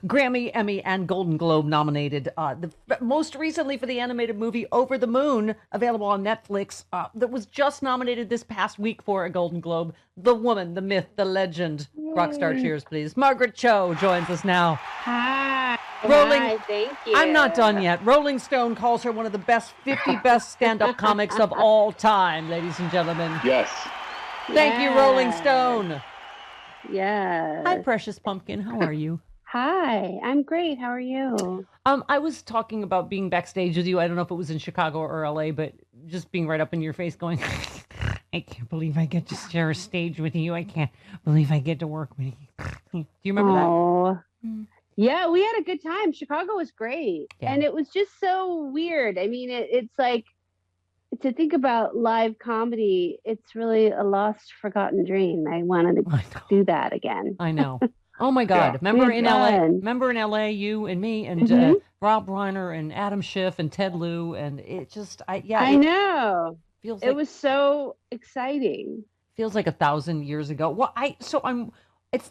Grammy, Emmy, and Golden Globe nominated. Most recently for the animated movie Over the Moon, available on Netflix, that was just nominated this past week for a Golden Globe. The woman, the myth, the legend. Yay. Rockstar cheers, please. Margaret Cho joins us now. Hi. Rolling, thank you. I'm not done yet. Rolling Stone calls her one of the 50 best stand-up comics of all time, ladies and gentlemen. Yes. Thank you, Rolling Stone. Yes. Hi, Precious Pumpkin. How are you? Hi, I'm great. How are you? I was talking about being backstage with you. I don't know if it was in Chicago or LA, but just being right up in your face going, I can't believe I get to share a stage with you. I can't believe I get to work with you. Do you remember that? Yeah, we had a good time. Chicago was great. Yeah. And it was just so weird. I mean, it's like, to think about live comedy, it's really a lost, forgotten dream. I wanted to do that again. I know. Oh my God! Yeah. Remember in LA? Remember in LA, you and me and Rob Reiner and Adam Schiff and Ted Lieu, and it just, I know. Feels it was so exciting. Feels like 1,000 years ago. Well,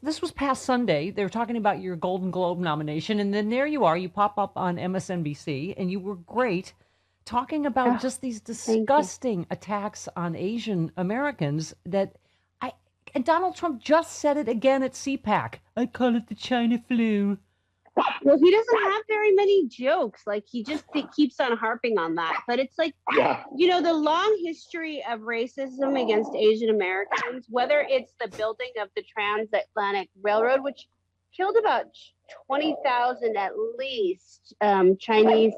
this was past Sunday. They were talking about your Golden Globe nomination, and then there you are. You pop up on MSNBC, and you were great, talking about just these disgusting attacks on Asian Americans that. And Donald Trump just said it again at CPAC. I call it the China flu. Well, he doesn't have very many jokes. Like, he just keeps on harping on that. But it's like, the long history of racism against Asian Americans, whether it's the building of the Transatlantic Railroad, which killed about 20,000 at least Chinese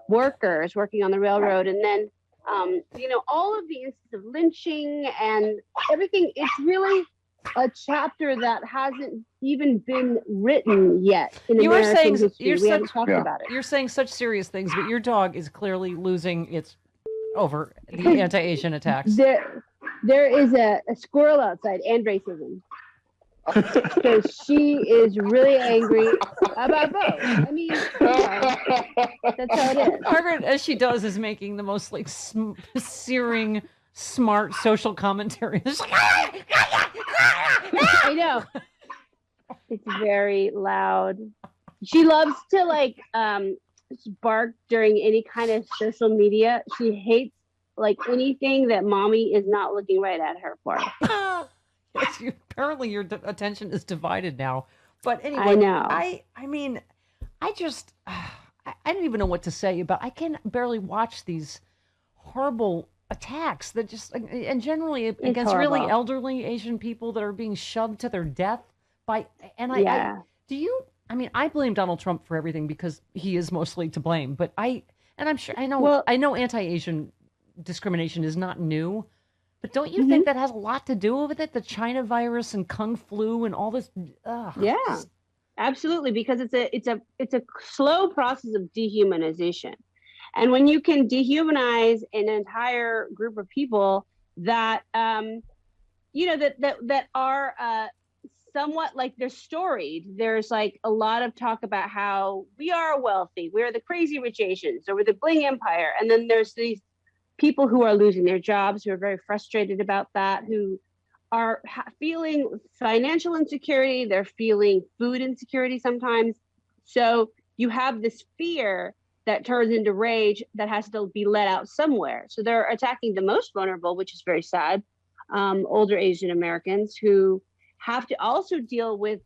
workers working on the railroad, and then all of the instances of lynching and everything, it's really a chapter that hasn't even been written yet in American history. We haven't talked about it. You're saying such serious things, but your dog is clearly losing its over the anti-Asian attacks. There is a squirrel outside and racism. So she is really angry about both. I mean, that's how it is. Margaret, as she does, is making the most searing, smart social commentary. I know. It's very loud. She loves to bark during any kind of social media. She hates anything that mommy is not looking right at her for. Apparently your attention is divided now. But anyway, I know. I don't even know what to say about. I can barely watch these horrible attacks that just, and generally against really elderly Asian people that are being shoved to their death by. And I blame Donald Trump for everything because he is mostly to blame. But I know anti-Asian discrimination is not new. But don't you think that has a lot to do with it? The China virus and Kung flu and all this. Yeah, absolutely. Because it's a slow process of dehumanization, and when you can dehumanize an entire group of people that that are somewhat they're storied. There's a lot of talk about how we are wealthy, we're the crazy rich Asians, or we're the bling empire, and then there's these people who are losing their jobs, who are very frustrated about that, who are feeling financial insecurity, they're feeling food insecurity sometimes. So you have this fear that turns into rage that has to be let out somewhere. So they're attacking the most vulnerable, which is very sad, older Asian Americans who have to also deal with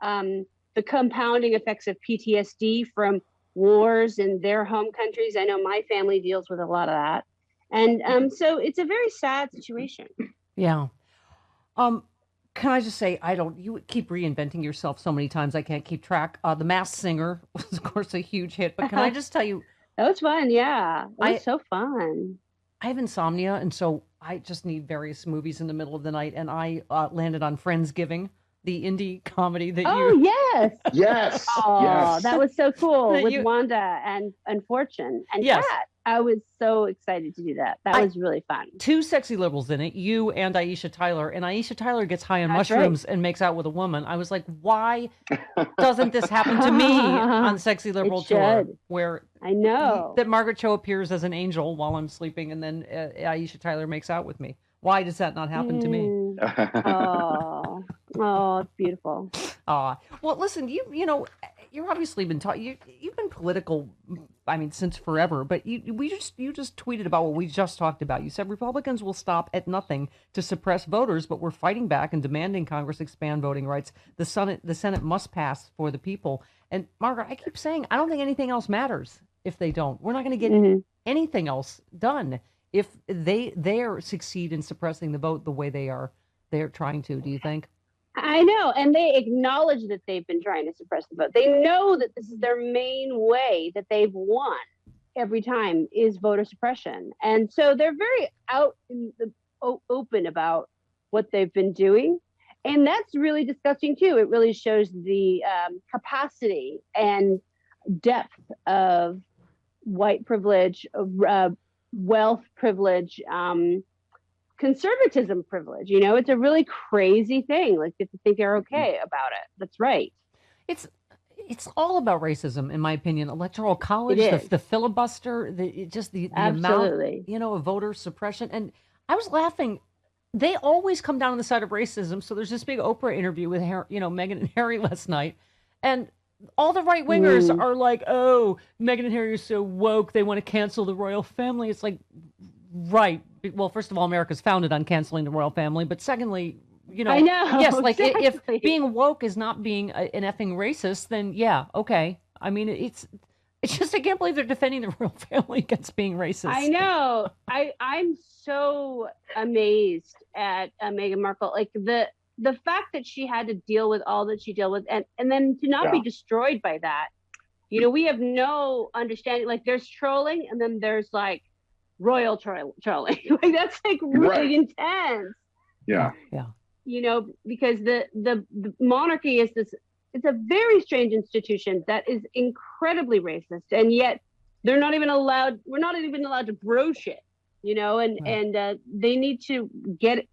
the compounding effects of PTSD from wars in their home countries. I know my family deals with a lot of that. And so it's a very sad situation. Yeah. Can I just say, you keep reinventing yourself so many times, I can't keep track. The Masked Singer was, of course, a huge hit. But can I just tell you? That was fun, yeah. It was so fun. I have insomnia, and so I just need various movies in the middle of the night. And I landed on Friendsgiving the indie comedy that Oh, you. yes. Yes. Oh, Yes. that was so cool That with you. Wanda and Fortune and Yes. Kat. I was so excited to do that. That was really fun. Two sexy liberals in it, you and Aisha Tyler, and Aisha Tyler gets high on mushrooms and makes out with a woman. I was like, why doesn't this happen to me on Sexy Liberal Tour, where I know that Margaret Cho appears as an angel while I'm sleeping, and then Aisha Tyler makes out with me? Why does that not happen to me? Oh, it's beautiful. Well, listen, you're obviously been you've been political, I mean, since forever. But you just tweeted about what we just talked about. You said Republicans will stop at nothing to suppress voters, but we're fighting back and demanding Congress expand voting rights. The Senate must pass for the people. And Margaret, I keep saying I don't think anything else matters if they don't. We're not going to get anything else done if they succeed in suppressing the vote the way they're trying to. Do you think? I know, and they acknowledge that they've been trying to suppress the vote. They know that this is their main way that they've won every time is voter suppression, and so they're very open about what they've been doing, and that's really disgusting too. It really shows the capacity and depth of white privilege, wealth privilege, conservatism privilege. It's a really crazy thing. Like, you have to think they're okay about it. That's right. It's all about racism, in my opinion. Electoral college, the filibuster, the amount, of voter suppression. And I was laughing. They always come down on the side of racism. So there's this big Oprah interview with Meghan and Harry last night, and all the right wingers are like, "Oh, Meghan and Harry are so woke. They want to cancel the royal family." It's like, right. Well, first of all, America's founded on canceling the royal family. But secondly, I know. Yes, like exactly. if being woke is not being an effing racist, then yeah, okay. I mean, it's just I can't believe they're defending the royal family against being racist. I know. I'm so amazed at Meghan Markle. Like the fact that she had to deal with all that she dealt with, and then to not be destroyed by that. We have no understanding. Like, there's trolling, and then there's like royal trolling. Like, that's like really intense. Yeah. Because the monarchy is this. It's a very strange institution that is incredibly racist, and yet they're not even allowed. We're not even allowed to broach it. And they need to get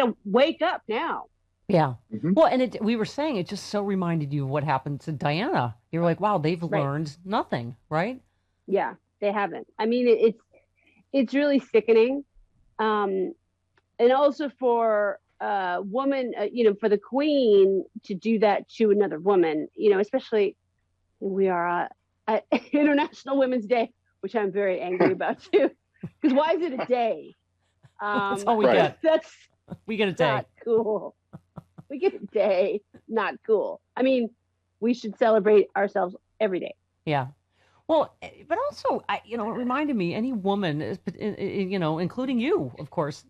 a wake up now. Yeah. Mm-hmm. Well, and we were saying it just so reminded you of what happened to Diana. You're like, wow, they've learned nothing, right? Yeah, they haven't. I mean, it's really sickening. And also for a woman, for the Queen to do that to another woman, especially we are at International Women's Day, which I'm very angry about too. Because why is it a day? That's all we get. We get a day. Not cool. We get a day. Not cool. I mean, we should celebrate ourselves every day. Yeah. Well, but also, it reminded me, any woman, including you, of course,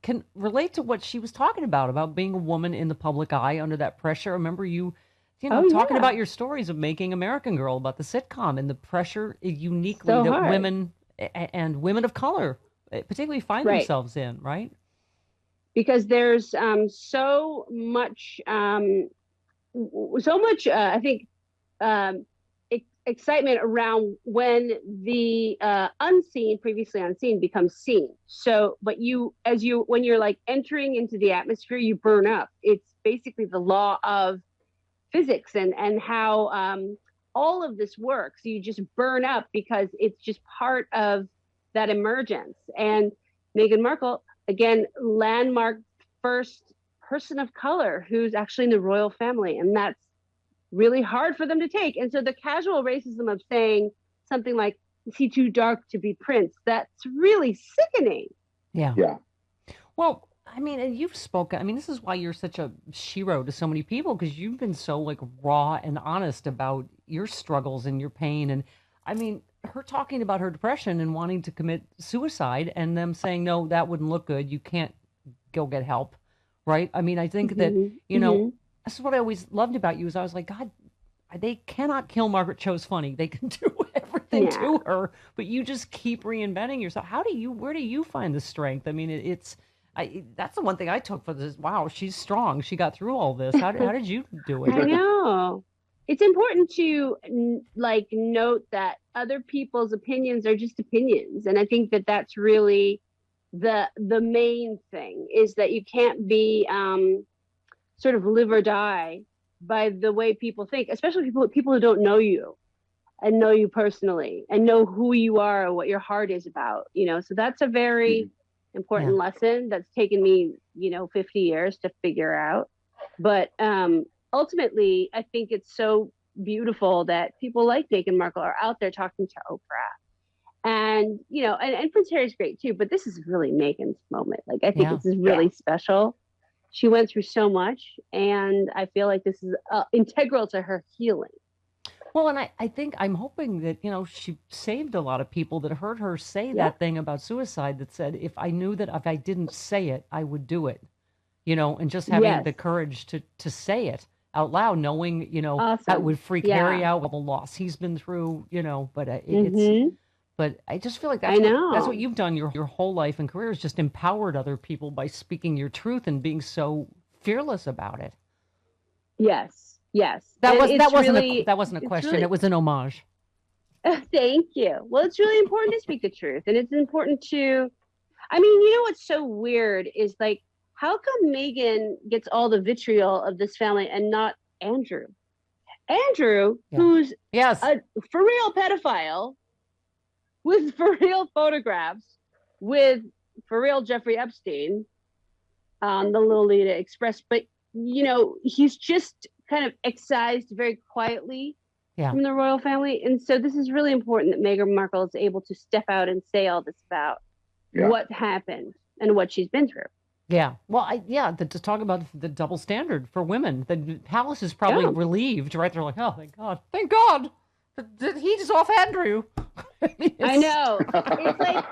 can relate to what she was talking about being a woman in the public eye under that pressure. I remember you talking about your stories of Making American Girl, about the sitcom, and the pressure uniquely that women and women of color particularly find themselves in, right? Because there's so much, I think, excitement around when the previously unseen becomes seen. So, but when you're like entering into the atmosphere, you burn up. It's basically the law of physics and how all of this works. You just burn up because it's just part of that emergence. And Meghan Markle, again, landmark first person of color who's actually in the royal family. And that's really hard for them to take. And so the casual racism of saying something like, is he too dark to be Prince? That's really sickening. Yeah. Well, I mean, and you've spoken, I mean, this is why you're such a hero to so many people, because you've been so like raw and honest about your struggles and your pain. And I mean, her talking about her depression and wanting to commit suicide and them saying, no, that wouldn't look good. You can't go get help. Right. I mean, I think that, this is what I always loved about you is I was like, God, they cannot kill Margaret Cho's funny. They can do everything to her, but you just keep reinventing yourself. Where do you find the strength? I mean, that's the one thing I took for this. Wow, she's strong. She got through all this. How did you do it? I know. It's important to like note that other people's opinions are just opinions, and I think that that's really the main thing, is that you can't be sort of live or die by the way people think, especially people who don't know you and know you personally and know who you are or what your heart is about, so that's a very important lesson that's taken me 50 years to figure out. But ultimately, I think it's so beautiful that people like Meghan Markle are out there talking to Oprah. And, and Prince Harry's great too, but this is really Meghan's moment. Like, I think this is really special. She went through so much, and I feel like this is integral to her healing. Well, and I think I'm hoping that, she saved a lot of people that heard her say that thing about suicide, that said, if I knew that if I didn't say it, I would do it, and just having the courage to say it out loud, knowing, that would freak Harry out with the loss he's been through, but it's, but I just feel like that's what you've done your whole life and career, is just empowered other people by speaking your truth and being so fearless about it. Yes. That wasn't a question. Really, it was an homage. Thank you. Well, it's really important to speak the truth, and it's important to, what's so weird is, like, how come Meghan gets all the vitriol of this family and not Andrew? Andrew, who's a for real pedophile with for real photographs with for real Jeffrey Epstein on the Lolita Express, but he's just kind of excised very quietly from the royal family. And so this is really important that Meghan Markle is able to step out and say all this about what happened and what she's been through. Yeah. Well, to talk about the double standard for women. The palace is probably relieved, right? They're like, oh, thank God. He's off Andrew. I know. It's like,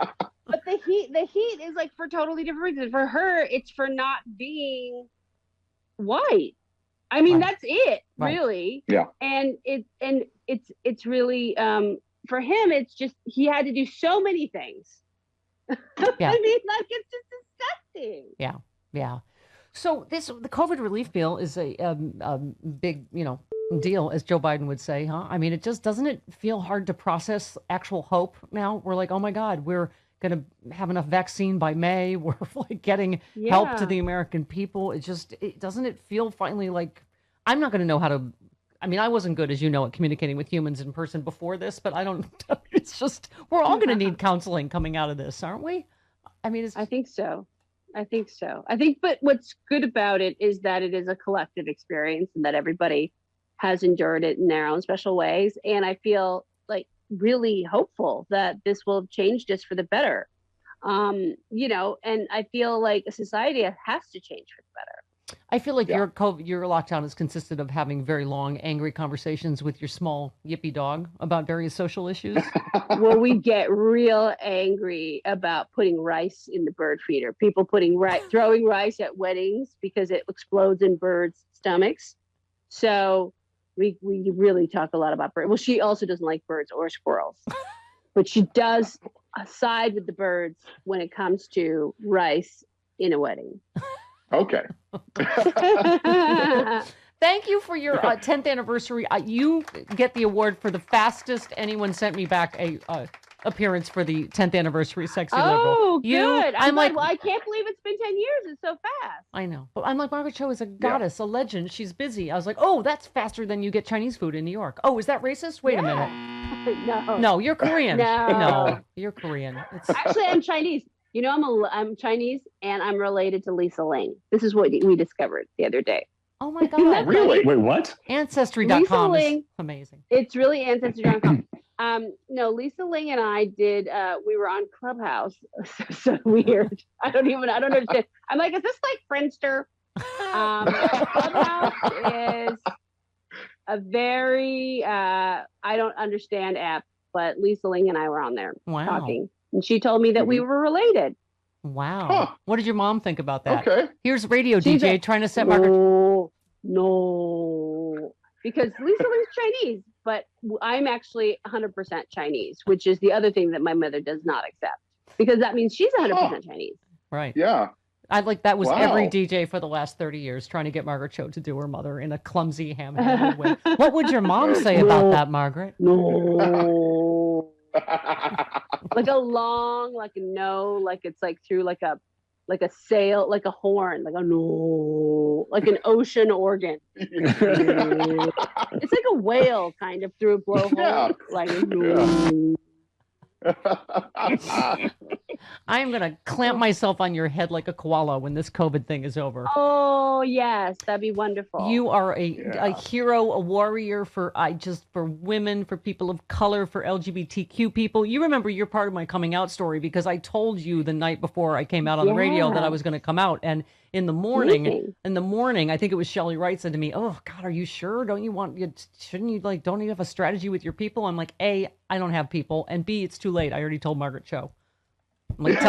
but the heat is like for totally different reasons. For her, it's for not being white. I mean, that's it, really. Yeah. And it's really for him, it's just he had to do so many things. Yeah. I mean, like, it's just disgusting. Yeah. So the COVID relief bill is a big, deal, as Joe Biden would say, huh? I mean, doesn't it feel hard to process actual hope now? We're like, oh my God, we're going to have enough vaccine by May. We're like getting help to the American people. Doesn't it feel finally like, I'm not going to know how to, I wasn't good, as you know, at communicating with humans in person before this, but it's just, we're all going to need counseling coming out of this, aren't we? I think so. But what's good about it is that it is a collective experience and that everybody has endured it in their own special ways. And I feel like really hopeful that this will change this for the better. And I feel like a society has to change for the better. I feel like your lockdown has consisted of having very long, angry conversations with your small yippy dog about various social issues. Well, we get real angry about putting rice in the bird feeder. People throwing rice at weddings because it explodes in birds' stomachs. So we really talk a lot about birds. Well, she also doesn't like birds or squirrels, but she does side with the birds when it comes to rice in a wedding. Okay. Thank you for your 10th anniversary. You get the award for the fastest anyone sent me back a appearance for the 10th anniversary Sexy Liberal. Oh, good. I'm like, well, I can't believe it's been 10 years. It's so fast. I know. But I'm like, Margaret Cho is a goddess, a legend. She's busy. I was like, oh, that's faster than you get Chinese food in New York. Oh, is that racist? Wait a minute. No, you're Korean. No, you're Korean. Actually, I'm Chinese. I'm Chinese, and I'm related to Lisa Ling. This is what we discovered the other day. Oh my God! Really? Wait, what? Ancestry.com is amazing. It's really Ancestry.com. No, Lisa Ling and I did. We were on Clubhouse. So weird. I don't understand. I'm like, is this like Friendster? Clubhouse is a very I don't understand app, but Lisa Ling and I were on there talking. And she told me that we were related. Wow. Huh. What did your mom think about that? Okay. Here's radio DJ trying to set Margaret. No. Because Lisa Ling's Chinese, but I'm actually 100% Chinese, which is the other thing that my mother does not accept. Because that means she's 100% Chinese. Right. Yeah. That was every Wow. DJ for the last 30 years trying to get Margaret Cho to do her mother in a clumsy ham-handed way. What would your mom say about that, Margaret? No. Like a long, like a no, like it's like through like a sail, like a horn, like a no, like an ocean organ. It's like a whale kind of through a blowhole, Yeah. like a no. I am going to clamp myself on your head like a koala when this COVID thing is over. Oh, yes, that'd be wonderful. You are a hero, a warrior for women, for people of color, for LGBTQ people. You remember you're part of my coming out story because I told you the night before I came out on the radio that I was going to come out. And in the morning, I think it was Shelley Wright said to me, "Oh God, are you sure? Don't you have a strategy with your people?" I'm like, A, I don't have people, and B, it's too late. I already told Margaret Cho. I'm like,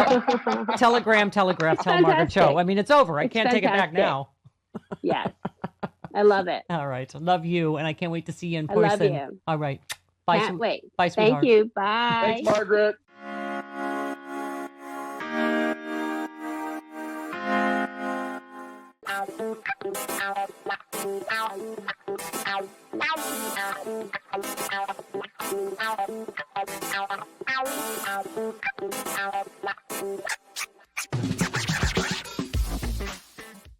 telegraph, tell Margaret Cho. I mean, it's over. I can't take it back now. Yes. I love it. All right. I love you, and I can't wait to see you in person. I love you. All right. Bye. Can't wait. Bye, sweetheart. Thank you. Bye. Thanks, Margaret.